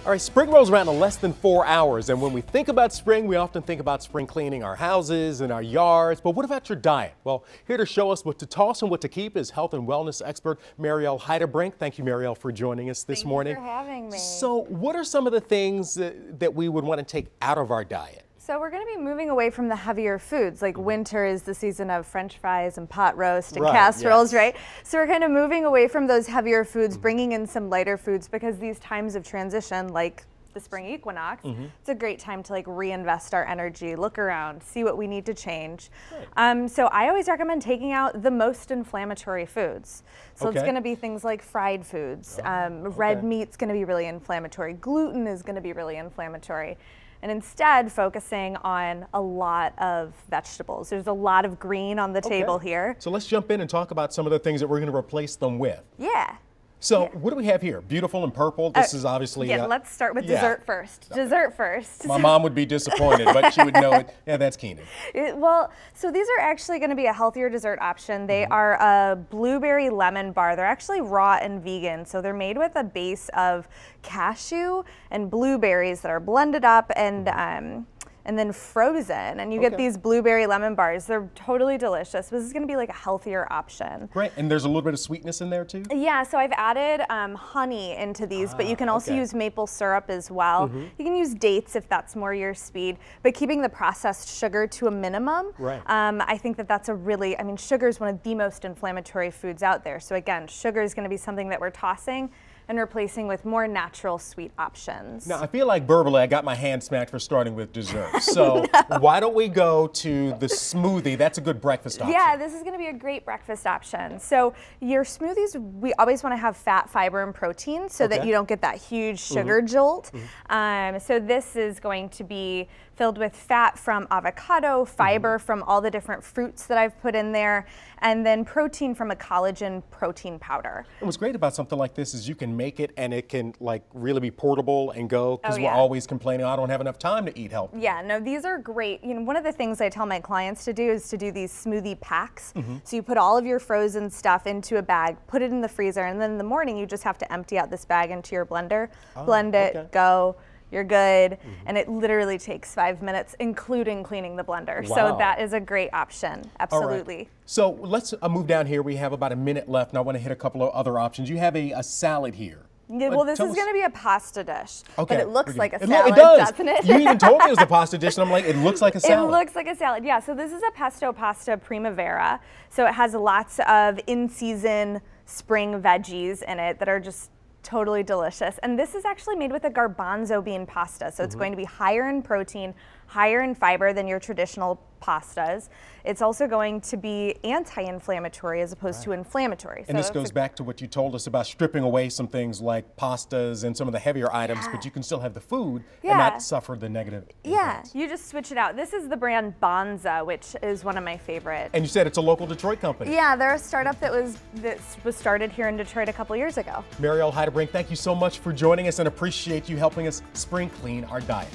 All right, spring rolls around in less than 4 hours, and when we think about spring, we often think about spring cleaning our houses and our yards, but what about your diet? Well, here to show us what to toss and what to keep is health and wellness expert Marielle Heidebrink. Thank you, Marielle, for joining us this morning. Thank you for having me. So what are some of the things that we would want to take out of our diet? So we're going to be moving away from the heavier foods, like winter is the season of French fries and pot roast and casseroles, right? So we're kind of moving away from those heavier foods, bringing in some lighter foods, because these times of transition, like the spring equinox, it's a great time to like reinvest our energy, look around, see what we need to change. Right. So I always recommend taking out the most inflammatory foods. So it's going to be things like fried foods. Red meat's going to be really inflammatory. Gluten is going to be really inflammatory. And instead focusing on a lot of vegetables. There's a lot of green on the table here. So let's jump in and talk about some of the things that we're going to replace them with. Yeah. So what do we have here? Beautiful and purple. This is obviously... Yeah, let's start with dessert first. Dessert first. My mom would be disappointed, but she would know it. Yeah, that's Keenan. Well, so these are actually going to be a healthier dessert option. They are a blueberry lemon bar. They're actually raw and vegan. So they're made with a base of cashew and blueberries that are blended up and then frozen, and you get these blueberry lemon bars. They're totally delicious. This is gonna be like a healthier option. Great, and there's a little bit of sweetness in there too? Yeah, so I've added honey into these, but you can also use maple syrup as well. You can use dates if that's more your speed, but keeping the processed sugar to a minimum. Right. I think that that's a really, I mean, sugar is one of the most inflammatory foods out there. So again, sugar is gonna be something that we're tossing and replacing with more natural sweet options. Now, I feel like verbally I got my hand smacked for starting with dessert. So why don't we go to the smoothie? That's a good breakfast option. Yeah, this is gonna be a great breakfast option. So your smoothies, we always wanna have fat, fiber, and protein so that you don't get that huge sugar jolt. So this is going to be filled with fat from avocado, fiber from all the different fruits that I've put in there, and then protein from a collagen protein powder. And what's great about something like this is you can make it and it can like really be portable and go, because we're always complaining, I don't have enough time to eat healthy. Yeah, no, these are great. You know, one of the things I tell my clients to do is to do these smoothie packs. So you put all of your frozen stuff into a bag, put it in the freezer, and then in the morning you just have to empty out this bag into your blender, blend it, go. You're good, and it literally takes 5 minutes, including cleaning the blender. So that is a great option, absolutely. Right. So let's move down here. We have about a minute left, and I want to hit a couple of other options. You have a salad here. Yeah, well, this is going to be a pasta dish, but it looks like a salad, it does. Doesn't it? You even told me it was a pasta dish, and I'm like, it looks like a salad. It looks like a salad, yeah. So this is a pesto pasta primavera. So it has lots of in-season spring veggies in it that are just totally delicious. And this is actually made with a garbanzo bean pasta. So it's going to be higher in protein, higher in fiber than your traditional pastas. It's also going to be anti-inflammatory as opposed to inflammatory. And this goes back to what you told us about stripping away some things like pastas and some of the heavier items, but you can still have the food and not suffer the negative influence. You just switch it out. This is the brand Bonza, which is one of my favorites. And you said it's a local Detroit company. Yeah, they're a startup that was started here in Detroit a couple years ago. Marielle Heidebrink, thank you so much for joining us and appreciate you helping us spring clean our diet.